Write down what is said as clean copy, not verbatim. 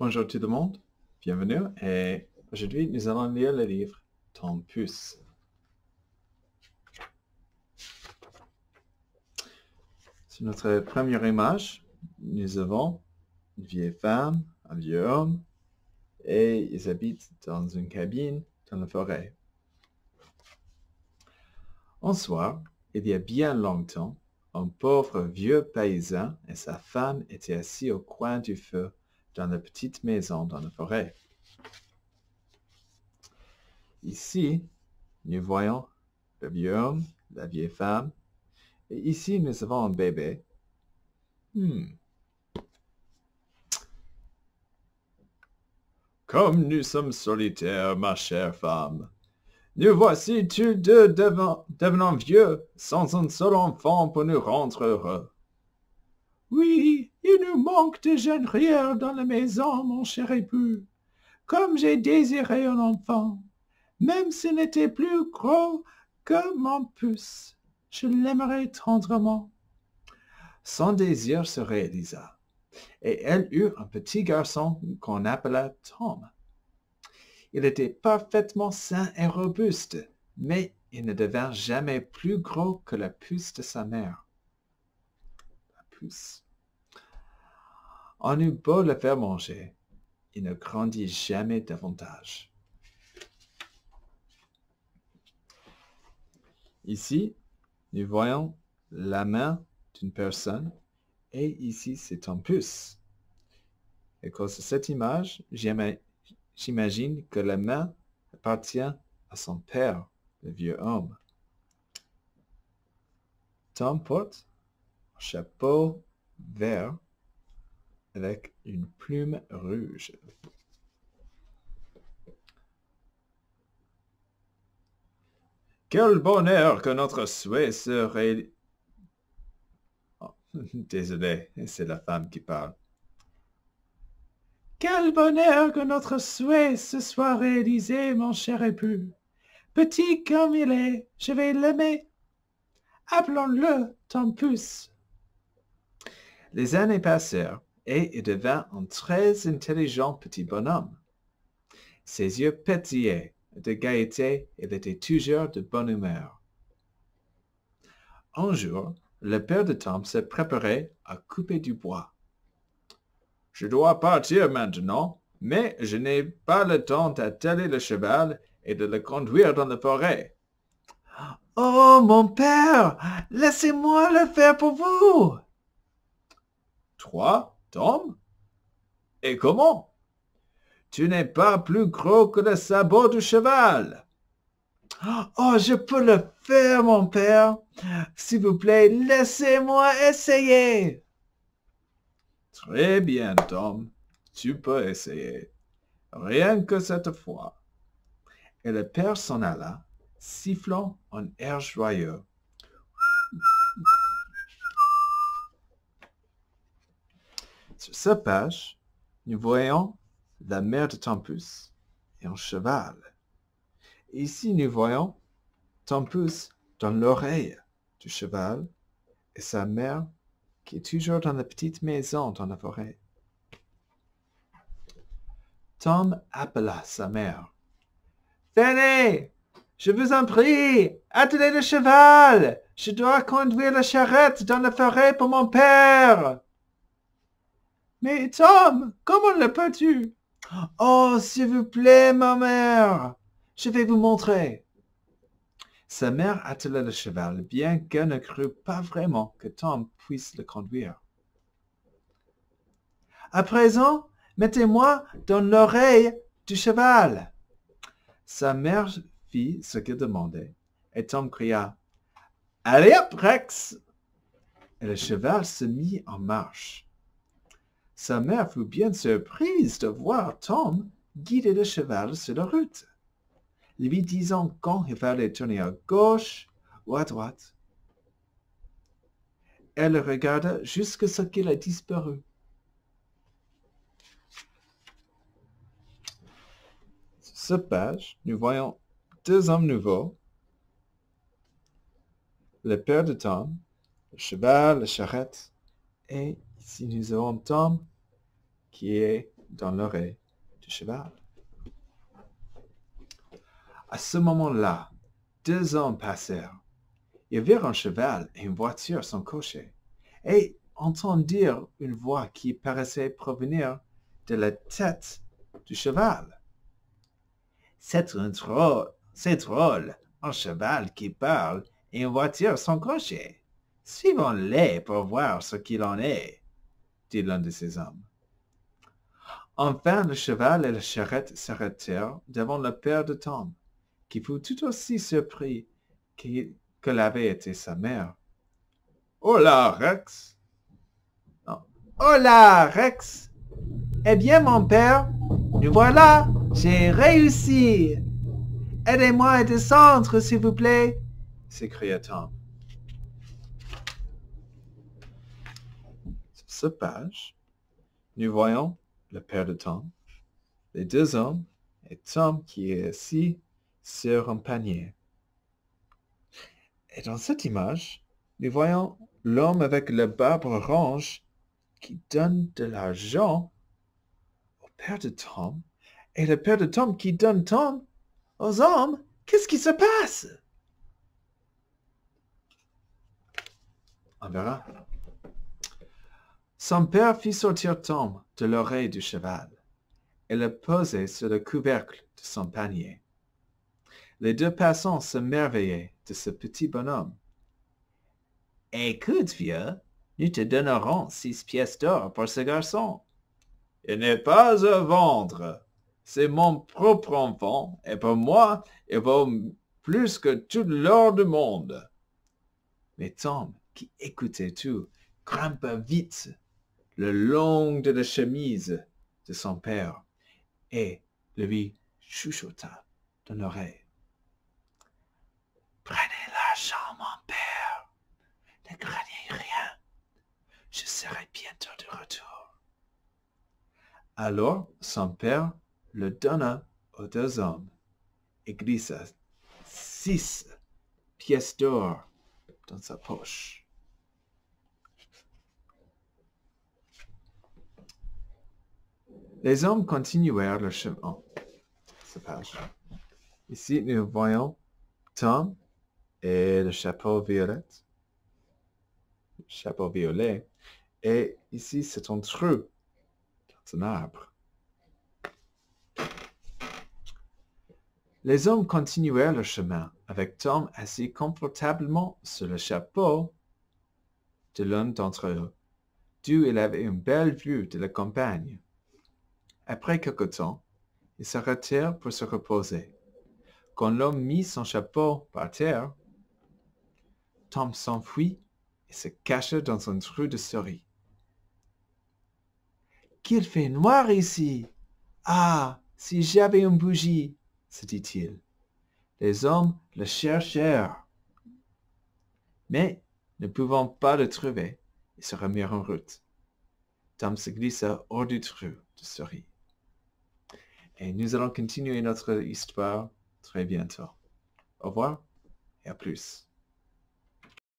Bonjour tout le monde, bienvenue et aujourd'hui nous allons lire le livre Tom Pouce. Sur notre première image, nous avons une vieille femme, un vieux homme et ils habitent dans une cabine dans la forêt. Un soir, il y a bien longtemps, un pauvre vieux paysan et sa femme étaient assis au coin du feu dans la petite maison dans la forêt. Ici, nous voyons le vieux homme, la vieille femme, et ici nous avons un bébé. Comme nous sommes solitaires, ma chère femme, nous voici tous deux devenant vieux, sans un seul enfant pour nous rendre heureux. Oui, il nous manque de jeunes rieurs dans la maison, mon cher époux, comme j'ai désiré un enfant. Même s'il n'était plus gros que mon pouce, je l'aimerais tendrement. Son désir se réalisa, et elle eut un petit garçon qu'on appela Tom. Il était parfaitement sain et robuste, mais il ne devint jamais plus gros que la pouce de sa mère. La pouce. On eut beau le faire manger, il ne grandit jamais davantage. Ici, nous voyons la main d'une personne, et ici c'est Tom Pouce. Et à cause de cette image, j'imagine que la main appartient à son père, le vieux homme. Tom porte un chapeau vert avec une plume rouge. Quel bonheur que notre souhait se réalise. Oh, désolé, c'est la femme qui parle. Quel bonheur que notre souhait se soit réalisé, mon cher époux. Petit comme il est, je vais l'aimer. Appelons-le Tom Pouce. Les années passèrent, et il devint un très intelligent petit bonhomme. Ses yeux pétillaient de gaieté, il était toujours de bonne humeur. Un jour, le père de Tom se préparait à couper du bois. « Je dois partir maintenant, mais je n'ai pas le temps d'atteler le cheval et de le conduire dans la forêt. »« Oh, mon père, laissez-moi le faire pour vous. »« Toi, Tom? Et comment? Tu n'es pas plus gros que le sabot du cheval. »« Oh, je peux le faire, mon père. S'il vous plaît, laissez-moi essayer. »« Très bien, Tom. Tu peux essayer. Rien que cette fois. » Et le père s'en alla, sifflant un air joyeux. Sur cette page, nous voyons la mère de Tom Pouce et un cheval. Ici, nous voyons Tom Pouce dans l'oreille du cheval et sa mère qui est toujours dans la petite maison dans la forêt. Tom appela sa mère. « Venez, je vous en prie, attelez le cheval. Je dois conduire la charrette dans la forêt pour mon père. »« Mais Tom, comment le peux-tu? »« Oh, s'il vous plaît, ma mère, je vais vous montrer. » Sa mère attela le cheval, bien qu'elle ne crût pas vraiment que Tom puisse le conduire. « À présent, mettez-moi dans l'oreille du cheval. » Sa mère fit ce qu'il demandait, et Tom cria « Allez hop, Rex !» Et le cheval se mit en marche. Sa mère fut bien surprise de voir Tom guider le cheval sur la route, lui disant quand il fallait tourner à gauche ou à droite. Elle le regarda jusqu'à ce qu'il ait disparu. Sur cette page, nous voyons deux hommes nouveaux, le père de Tom, le cheval, la charrette, et ici nous avons Tom qui est dans l'oreille du cheval. À ce moment-là, 2 hommes passèrent. Ils virent un cheval et une voiture sans cocher, et entendirent une voix qui paraissait provenir de la tête du cheval. C'est drôle, un cheval qui parle et une voiture sans cocher. Suivons-les pour voir ce qu'il en est, dit l'un de ces hommes. Enfin, le cheval et la charrette s'arrêtèrent devant le père de Tom, qui fut tout aussi surpris que l'avait été sa mère. « Hola, Rex !»« Hola, Rex !»« Eh bien, mon père, nous voilà, j'ai réussi !»« Aidez-moi à descendre, s'il vous plaît !» s'écria Tom. Sur cette page, nous voyons le père de Tom, les 2 hommes et Tom qui est assis sur un panier. Et dans cette image, nous voyons l'homme avec la barbe orange qui donne de l'argent au père de Tom et le père de Tom qui donne Tom aux hommes. Qu'est-ce qui se passe? On verra. Son père fit sortir Tom de l'oreille du cheval et le poser sur le couvercle de son panier. Les 2 passants s'émerveillaient de ce petit bonhomme. « Écoute, vieux, nous te donnerons 6 pièces d'or pour ce garçon. »« Il n'est pas à vendre. C'est mon propre enfant, et pour moi, il vaut plus que tout l'or du monde. » Mais Tom, qui écoutait tout, grimpa vite le long de la chemise de son père et lui chuchota dans l'oreille. « Prenez l'argent, mon père. Ne craignez rien. Je serai bientôt de retour. » Alors son père le donna aux 2 hommes et glissa 6 pièces d'or dans sa poche. Les hommes continuèrent leur chemin. Cette page. Ici, nous voyons Tom et le chapeau violet. Chapeau violet. Et ici, c'est un trou dans un arbre. Les hommes continuèrent leur chemin, avec Tom assis confortablement sur le chapeau de l'un d'entre eux, d'où il avait une belle vue de la campagne. Après quelque temps, ils s'arrêtèrent pour se reposer. Quand l'homme mit son chapeau par terre, Tom s'enfuit et se cacha dans un trou de souris. « Qu'il fait noir ici! Ah, si j'avais une bougie! » se dit-il. Les hommes le cherchèrent, mais ne pouvant pas le trouver, ils se remirent en route. Tom se glissa hors du trou de souris. Et nous allons continuer notre histoire très bientôt. Au revoir et à plus.